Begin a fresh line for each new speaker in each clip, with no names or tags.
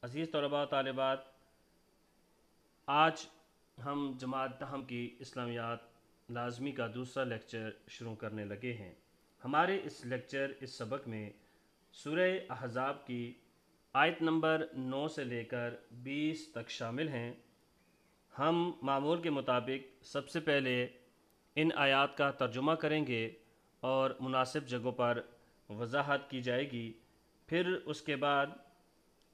عزیز طلباء و طالبات، آج ہم جماعت تاہم کی اسلامیات لازمی کا دوسرا لیکچر شروع کرنے لگے ہیں۔ ہمارے اس سبق میں سورہ احزاب کی آیت نمبر 9 سے لے کر 20 تک شامل ہیں۔ ہم معمول کے مطابق سب سے پہلے ان آیات کا ترجمہ کریں گے اور مناسب جگہوں پر وضاحت کی جائے گی۔ پھر اس کے بعد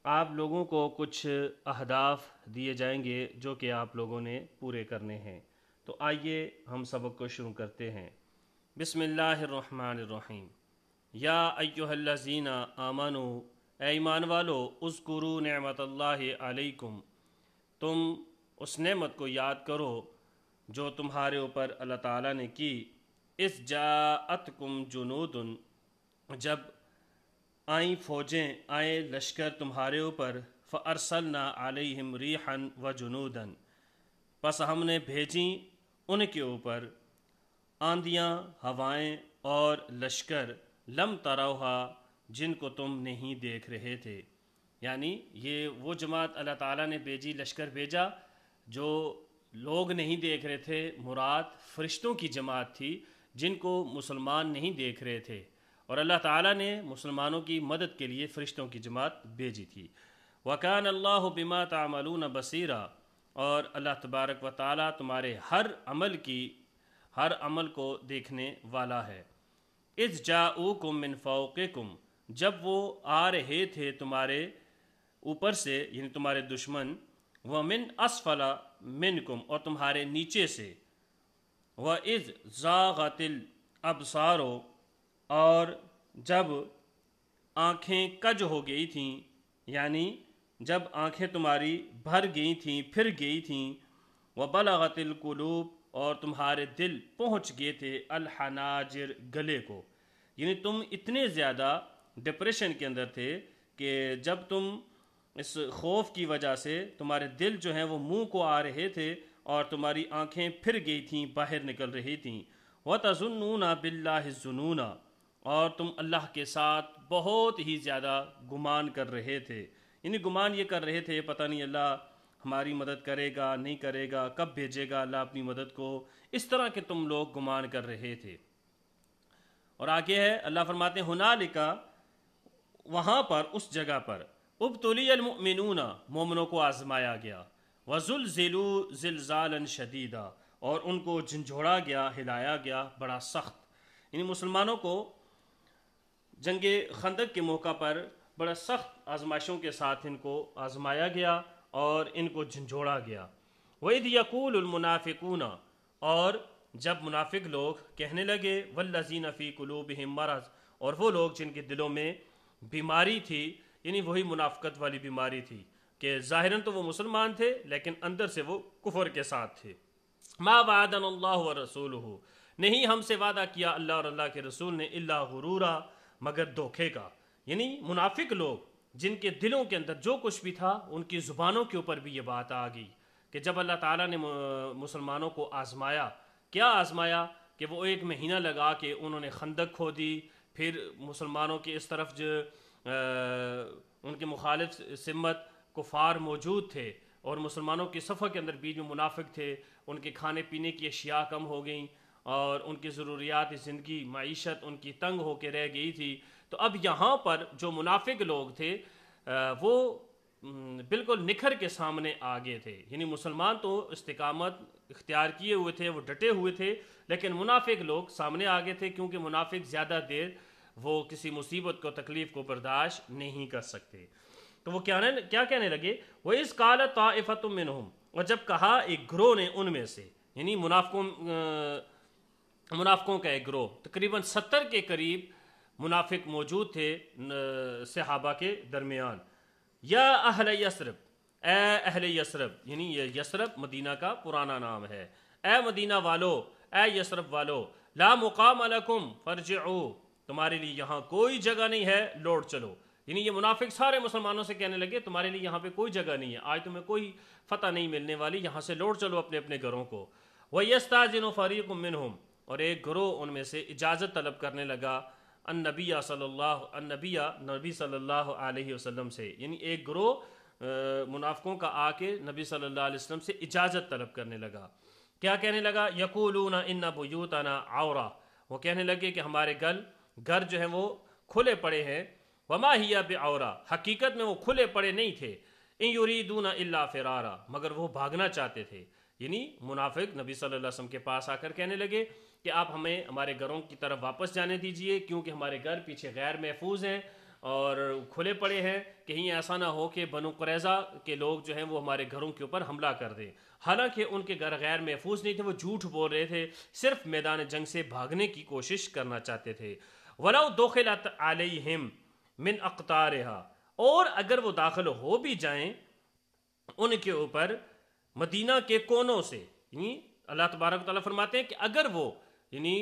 آپ لوگوں کو کچھ اہداف دیے جائیں گے جو کہ آپ لوگوں نے پورے کرنے ہیں۔ تو آئیے ہم سبق کو شروع کرتے ہیں۔ بسم اللہ الرحمن الرحیم۔ یا ایہا الذین آمنوا، اے ایمان والو، اذکروا نعمت اللہ علیکم، تم اس نعمت کو یاد کرو جو تمہارے اوپر اللہ تعالیٰ نے کی۔ اذ جاءتکم جنود، جب آئیں فوجیں، آئے لشکر تمہارے اوپر، فارسلنا علیہم ریحا وجنودا، پس ہم نے بھیجیں ان کے اوپر آندیاں، ہوائیں اور لشکر، لم تروہا، جن کو تم نہیں دیکھ رہے تھے۔ یعنی یہ وہ جماعت اللہ تعالیٰ نے بھیجی، لشکر بھیجا جو لوگ نہیں دیکھ رہے تھے، مراد فرشتوں کی جماعت تھی جن کو مسلمان نہیں دیکھ رہے تھے، اور اللہ تعالیٰ نے مسلمانوں کی مدد کے لیے فرشتوں کی جماعت بھیجی تھی۔ وَكَانَ اللَّهُ بِمَا تَعْمَلُونَ بَصِيرًا، اور اللہ تبارک و تعالیٰ تمہارے ہر عمل کو دیکھنے والا ہے۔ اذ جاءوکم من فوقکم، جب وہ آ رہے تھے تمہارے اوپر سے، یعنی تمہارے دشمن، وَمِنْ أَسْفَلَ مِنْكُمْ، اور تمہارے نیچے سے، وَإِذْ زَاغَتِ الْأَبْصَارُ، اور جب آنکھیں کج ہو گئی تھیں، یعنی جب آنکھیں تمہاری بھر گئی تھیں، پھر گئی تھیں، وَبَلَغَتِ الْقُلُوبُ، اور تمہارے دل پہنچ گئے تھے الحناجر، گلے کو، یعنی تم اتنے زیادہ ڈپریشن کے اندر تھے کہ جب تم اس خوف کی وجہ سے تمہارے دل جو ہیں وہ منہ کو آ رہے تھے اور تمہاری آنکھیں پھر گئی تھیں، باہر نکل رہی تھیں۔ وَتَظُنُّونَ بِاللَّهِ الظُّنُونَ، اور تم اللہ کے ساتھ بہت ہی زیادہ گمان کر رہے تھے، یعنی گمان یہ کر رہے تھے پتہ نہیں اللہ ہماری مدد کرے گا نہیں کرے گا، کب بھیجے گا اللہ اپنی مدد کو، اس طرح کے تم لوگ گمان کر رہے تھے۔ اور آگے ہے اللہ فرماتے ہیں ہنالک، وہاں پر، اس جگہ پر، ابتلی المؤمنون، مومنوں کو آزمایا گیا، وزلزلوا زلزالا شدیدا، اور ان کو جھنجھوڑا گیا، ہلایا گیا بڑا سخت، یعنی مسلمانوں کو جنگ خندق کے موقع پر بڑا سخت آزمائشوں کے ساتھ ان کو آزمایا گیا اور ان کو جھنجھوڑا گیا۔ وَإِذْ يَقُولُ الْمُنَافِقُونَ، اور جب منافق لوگ کہنے لگے، وَالَّذِينَ فِي قُلُوبِهِم مَرَضٌ، اور وہ لوگ جن کے دلوں میں بیماری تھی، یعنی وہی منافقت والی بیماری تھی کہ ظاہراً تو وہ مسلمان تھے لیکن اندر سے وہ کفر کے ساتھ تھے۔ مَا وَعَدَنَا اللَّهُ وَرَسُولُهُ، نہیں ہم سے وعدہ کیا اللہ اور اللہ کے رسول نے، الا غرورا، مگر دھوکے کا، یعنی منافق لوگ جن کے دلوں کے اندر جو کچھ بھی تھا ان کی زبانوں کے اوپر بھی یہ بات آ گئی کہ جب اللہ تعالیٰ نے مسلمانوں کو آزمایا، کیا آزمایا کہ وہ ایک مہینہ لگا کہ انہوں نے خندق کھودی، پھر مسلمانوں کے اس طرف جو ان کے مخالف سمت کفار موجود تھے اور مسلمانوں کی صفحہ کے اندر بیچ میں منافق تھے، ان کے کھانے پینے کی اشیاء کم ہو گئیں اور ان کی ضروریات زندگی، معیشت ان کی تنگ ہو کے رہ گئی تھی۔ تو اب یہاں پر جو منافق لوگ تھے وہ بالکل نکھر کے سامنے آگے تھے، یعنی مسلمان تو استقامت اختیار کیے ہوئے تھے، وہ ڈٹے ہوئے تھے، لیکن منافق لوگ سامنے آگے تھے کیونکہ منافق زیادہ دیر وہ کسی مصیبت کو، تکلیف کو برداشت نہیں کر سکتے۔ تو وہ کیا کہنے لگے، وَإِذْ قَالَتْ طَائِفَةٌ مِّنْهُمْ، اور جب کہا ایک گروہ نے ان میں سے، یعنی منافقوں کا ایک گروہ، تقریباً 70 کے قریب منافق موجود تھے صحابہ کے درمیان، یا اہل یثرب، اے اہل یثرب، یعنی یہ یثرب مدینہ کا پرانا نام ہے، اے مدینہ والو، اے یثرب والو، لا مقام لکم فرجعوا، تمہارے لیے یہاں کوئی جگہ نہیں ہے، لوٹ چلو، یعنی یہ منافق سارے مسلمانوں سے کہنے لگے تمہارے لیے یہاں پہ کوئی جگہ نہیں ہے، آج تمہیں کوئی فتح نہیں ملنے والی، یہاں سے لوٹ چلو اپنے اپنے گھروں کو۔ وَيَسْتَأْذِنُ فَرِيقٌ مِّنْهُمْ، اور ایک گروہ ان میں سے اجازت طلب کرنے لگا نبی صلی اللہ علیہ وسلم سے، یعنی ایک گروہ منافقوں کا آ کے نبی صلی اللہ علیہ وسلم سے اجازت طلب کرنے لگا. کیا کہنے لگا؟ یقولون ان بیوتنا عورہ، وہ کہنے لگے کہ ہمارے گھر جو ہیں وہ کھلے پڑے ہیں. وما ہی بعورہ، حقیقت میں وہ کھلے پڑے نہیں تھے. ان یریدون الا فرارا، مگر وہ بھاگنا چاہتے تھے. یعنی منافق نبی صلی اللہ علیہ وسلم کے پاس آ کر کہنے لگے کہ آپ ہمیں ہمارے گھروں کی طرف واپس جانے دیجئے، کیونکہ ہمارے گھر پیچھے غیر محفوظ ہیں اور کھلے پڑے ہیں، کہیں ایسا نہ ہو کہ بنو قریظہ کے لوگ جو ہیں وہ ہمارے گھروں کے اوپر حملہ کر دیں. حالانکہ ان کے گھر غیر محفوظ نہیں تھے، وہ جھوٹ بول رہے تھے، صرف میدان جنگ سے بھاگنے کی کوشش کرنا چاہتے تھے. وَلَوْ دُخِلَتْ عَلَيْهِمْ مِنْ أَقْطَارِهَا، اور اگر وہ داخل ہو بھی جائیں ان کے اوپر مدینہ کے کونوں سے، یعنی اللہ تبارک و تعالیٰ فرماتے ہیں کہ اگر وہ یعنی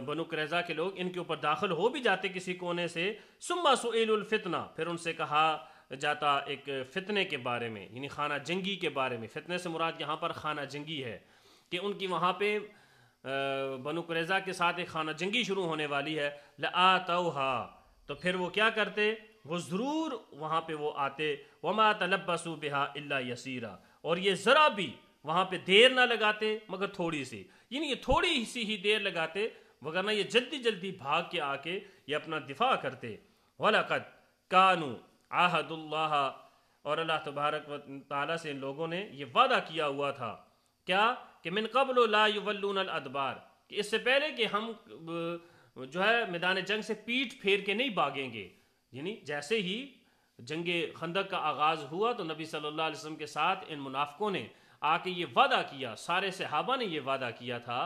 بنو قریظہ کے لوگ ان کے اوپر داخل ہو بھی جاتے کسی کونے سے، ثم سئلوا الفتنہ، پھر ان سے کہا جاتا ایک فتنے کے بارے میں، یعنی خانہ جنگی کے بارے میں. فتنے سے مراد یہاں پر خانہ جنگی ہے کہ ان کی وہاں پہ بنو قریظہ کے ساتھ ایک خانہ جنگی شروع ہونے والی ہے. لآتوها، تو پھر وہ کیا کرتے؟ وہ ضرور وہاں پہ وہ آتے. وما تلبسوا بها الا یسیرا، اور یہ ذرا بھی وہاں پہ دیر نہ لگاتے مگر تھوڑی سی، یعنی یہ تھوڑی سی ہی دیر لگاتے، وگرنہ یہ جلدی جلدی بھاگ کے آ کے یہ اپنا دفاع کرتے. وَلَقَدْ كَانُوا عَاهَدُ اللَّهَ، اور اللہ تبارک و تعالیٰ سے ان لوگوں نے یہ وعدہ کیا ہوا تھا کیا کہ من قبل لا يولون الادبار، کہ اس سے پہلے کہ ہم جو ہے میدان جنگ سے پیٹ پھیر کے نہیں بھاگیں گے. یعنی جیسے ہی جنگ خندق کا آغاز ہوا تو نبی صلی اللہ علیہ وسلم کے ساتھ ان منافقوں نے آ کے یہ وعدہ کیا، سارے صحابہ نے یہ وعدہ کیا تھا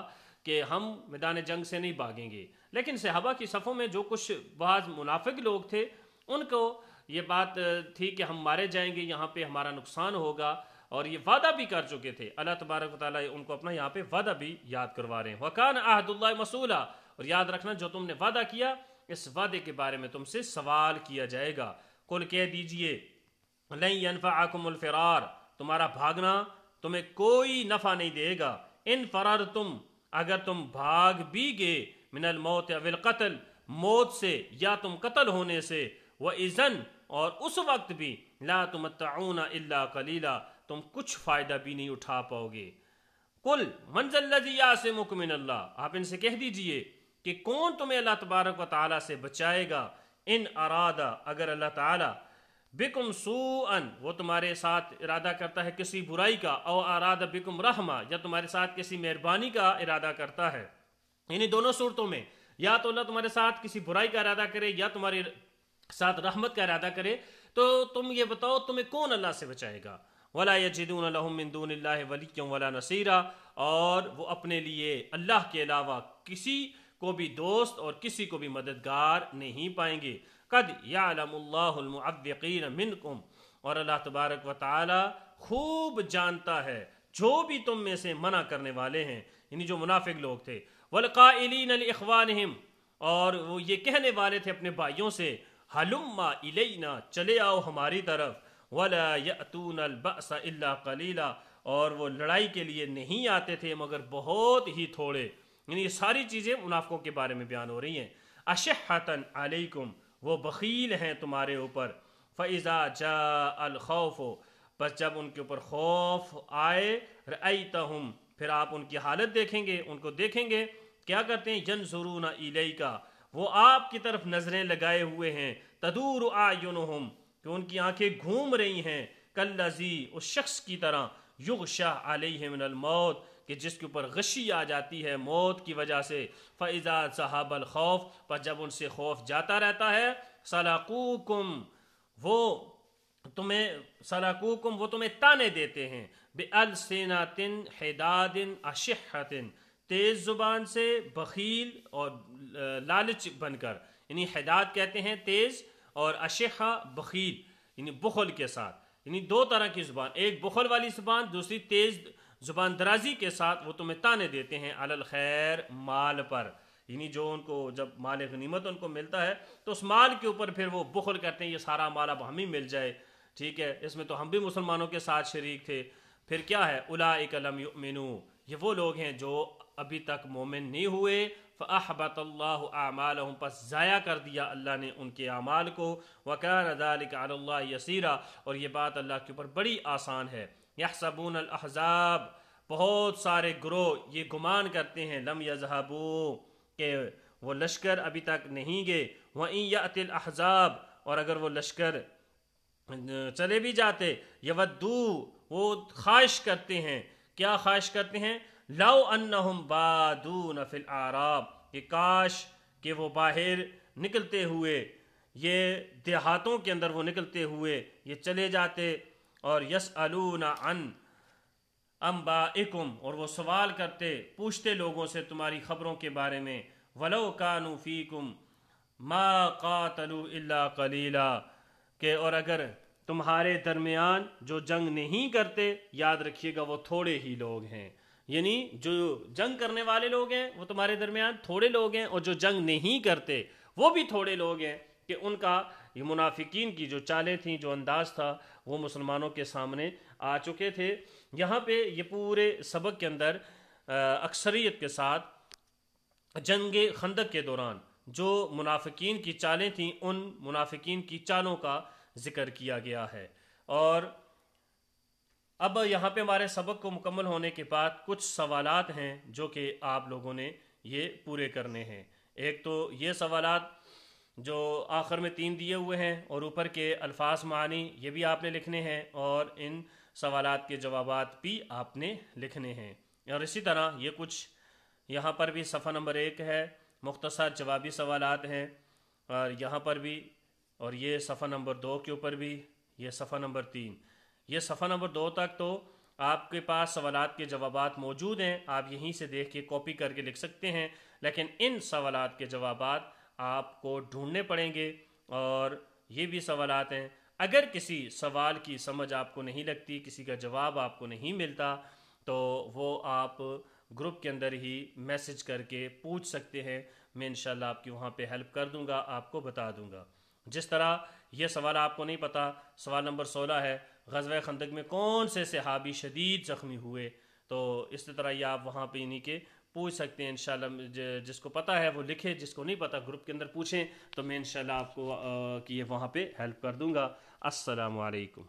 کہ ہم میدان جنگ سے نہیں بھاگیں گے. لیکن صحابہ کی صفوں میں جو کچھ بعض منافق لوگ تھے ان کو یہ بات تھی کہ ہم مارے جائیں گے، یہاں پہ ہمارا نقصان ہوگا، اور یہ وعدہ بھی کر چکے تھے. اللہ تبارک و تعالیٰ ان کو اپنا یہاں پہ وعدہ بھی یاد کروا رہے ہیں. وَكَانَ عَهْدُ اللَّهِ مَسْئُولًا، اور یاد رکھنا جو تم نے وعدہ کیا اس وعدے کے بارے میں تم سے سوال کیا جائے گا. قُلْ کہہ دیجئے لَن يَنْفَعَكُمُ الْفِرَارُ، تمہارا بھاگنا تمہیں کوئی نفع نہیں دے گا. ان فررتم، اگر تم بھاگ بھی گئے، من الموت او القتل، موت سے یا تم قتل ہونے سے، وَإِذًا، اور اس وقت بھی، لا تمتعون الا قلیلا، تم کچھ فائدہ بھی نہیں اٹھا پاؤ گے. قل من ذا الذی یعصمکم من اللہ، آپ ان سے کہہ دیجئے کہ کون تمہیں اللہ تبارک و تعالیٰ سے بچائے گا. ان ارادہ، اگر اللہ تعالیٰ، بکم سوءا، وہ تمہارے ساتھ ارادہ کرتا ہے کسی برائی کا، او ارادہ بکم رحمہ، یا تمہارے ساتھ کسی مہربانی کا ارادہ کرتا ہے. یعنی دونوں صورتوں میں یا تو اللہ تمہارے ساتھ کسی برائی کا ارادہ کرے یا تمہارے ساتھ رحمت کا ارادہ کرے، تو تم یہ بتاؤ تمہیں کون اللہ سے بچائے گا. ولا یجدون لهم من دون اللہ ولیا ولا نصیرا، اور وہ اپنے لیے اللہ کے علاوہ کسی کو بھی دوست اور کسی کو بھی مددگار نہیں پائیں گے. قد یعلم اللہ المعوقین منکم، اور اللہ تبارک و تعالی خوب جانتا ہے جو بھی تم میں سے منع کرنے والے ہیں، یعنی جو منافق لوگ تھے. والقائلین لاخوانہم، اور وہ یہ کہنے والے تھے اپنے بھائیوں سے، ہلم الینا، چلے آؤ ہماری طرف. ولا یأتون البأس الا قلیلا، اور وہ لڑائی کے لیے نہیں آتے تھے مگر بہت ہی تھوڑے. یعنی یہ ساری چیزیں منافقوں کے بارے میں بیان ہو رہی ہیں. اشحۃ علیکم، وہ بخیل ہیں تمہارے اوپر. فإذا جاء الخوف، بس جب ان کے اوپر خوف آئے، رأیتہم، پھر آپ ان کی حالت دیکھیں گے، ان کو دیکھیں گے کیا کرتے ہیں. ینظرون الیک، وہ آپ کی طرف نظریں لگائے ہوئے ہیں. تدور اعینہم، کہ ان کی آنکھیں گھوم رہی ہیں. کالذی، اس شخص کی طرح، یغشا علیہ من الموت، کہ جس کے اوپر غشی آ جاتی ہے موت کی وجہ سے. فاذا ذهب الخوف، پر جب ان سے خوف جاتا رہتا ہے، سلاقوکم، وہ تمہیں تانے دیتے ہیں. بألسنۃ حداد اشحۃ، تیز زبان سے، بخیل اور لالچ بن کر. یعنی حداد کہتے ہیں تیز، اور اشحہ بخیل، یعنی بخل کے ساتھ. یعنی دو طرح کی زبان، ایک بخل والی زبان، دوسری تیز زبان درازی کے ساتھ وہ تمہیں تانے دیتے ہیں. علی الخیر، مال پر، یعنی جو ان کو جب مال غنیمت ان کو ملتا ہے تو اس مال کے اوپر پھر وہ بخل کرتے ہیں، یہ سارا مال اب ہمیں مل جائے، ٹھیک ہے، اس میں تو ہم بھی مسلمانوں کے ساتھ شریک تھے. پھر کیا ہے، اولئک لم یؤمنوا، یہ وہ لوگ ہیں جو ابھی تک مومن نہیں ہوئے، فَأَحْبَطَ اللَّهُ أَعْمَالَهُمْ، پس ضائع کر دیا اللہ نے ان کے اعمال کو، وَكَانَ ذَلِكَ عَلَى اللَّهِ يَسِيرًا، اور یہ بات اللہ کے اوپر بڑی آسان ہے۔ يَحْسَبُونَ الْأَحْزَابَ، بہت سارے گروہ یہ گمان کرتے ہیں، لم يذهبوا، کہ وہ لشکر ابھی تک نہیں گئے، وَإِن يَأْتِ الْأَحْزَابُ، اور اگر وہ لشکر چلے بھی جاتے، یودو، وہ خواہش کرتے ہیں، کیا خواہش کرتے ہیں؟ لو انہم بادون فی الاعراب، کہ کاش کہ وہ باہر نکلتے ہوئے، یہ دیہاتوں کے اندر وہ نکلتے ہوئے یہ چلے جاتے، اور یسألون عن انبائکم، اور وہ سوال کرتے، پوچھتے لوگوں سے تمہاری خبروں کے بارے میں، ولو کانوا فیکم ما قاتلوا الا قلیلا، کہ اور اگر تمہارے درمیان جو جنگ نہیں کرتے، یاد رکھیے گا وہ تھوڑے ہی لوگ ہیں، یعنی جو جنگ کرنے والے لوگ ہیں وہ تمہارے درمیان تھوڑے لوگ ہیں، اور جو جنگ نہیں کرتے وہ بھی تھوڑے لوگ ہیں، کہ ان کا یہ منافقین کی جو چالیں تھیں، جو انداز تھا، وہ مسلمانوں کے سامنے آ چکے تھے۔ یہاں پہ یہ پورے سبق کے اندر اکثریت کے ساتھ جنگ خندق کے دوران جو منافقین کی چالیں تھیں، ان منافقین کی چالوں کا ذکر کیا گیا ہے۔ اور اب یہاں پہ ہمارے سبق کو مکمل ہونے کے بعد کچھ سوالات ہیں جو کہ آپ لوگوں نے یہ پورے کرنے ہیں۔ ایک تو یہ سوالات جو آخر میں 3 دیے ہوئے ہیں، اور اوپر کے الفاظ معانی یہ بھی آپ نے لکھنے ہیں، اور ان سوالات کے جوابات بھی آپ نے لکھنے ہیں۔ اور اسی طرح یہ کچھ یہاں پر بھی صفحہ نمبر 1 ہے، مختصر جوابی سوالات ہیں، اور یہاں پر بھی، اور یہ صفحہ نمبر 2 کے اوپر بھی، یہ صفحہ نمبر 3، یہ صفحہ نمبر 2 تک تو آپ کے پاس سوالات کے جوابات موجود ہیں، آپ یہیں سے دیکھ کے کاپی کر کے لکھ سکتے ہیں، لیکن ان سوالات کے جوابات آپ کو ڈھونڈنے پڑیں گے۔ اور یہ بھی سوالات ہیں، اگر کسی سوال کی سمجھ آپ کو نہیں لگتی، کسی کا جواب آپ کو نہیں ملتا، تو وہ آپ گروپ کے اندر ہی میسج کر کے پوچھ سکتے ہیں، میں انشاءاللہ آپ کی وہاں پہ ہیلپ کر دوں گا، آپ کو بتا دوں گا۔ جس طرح یہ سوال آپ کو نہیں پتا، سوال نمبر 16 ہے، غزوہ خندق میں کون سے صحابی شدید زخمی ہوئے، تو اس طرح یہ آپ وہاں پہ انہیں کے پوچھ سکتے ہیں انشاءاللہ۔ جس کو پتا ہے وہ لکھے، جس کو نہیں پتا گروپ کے اندر پوچھیں، تو میں انشاءاللہ آپ کو کہ وہاں پہ ہیلپ کر دوں گا۔ السلام علیکم۔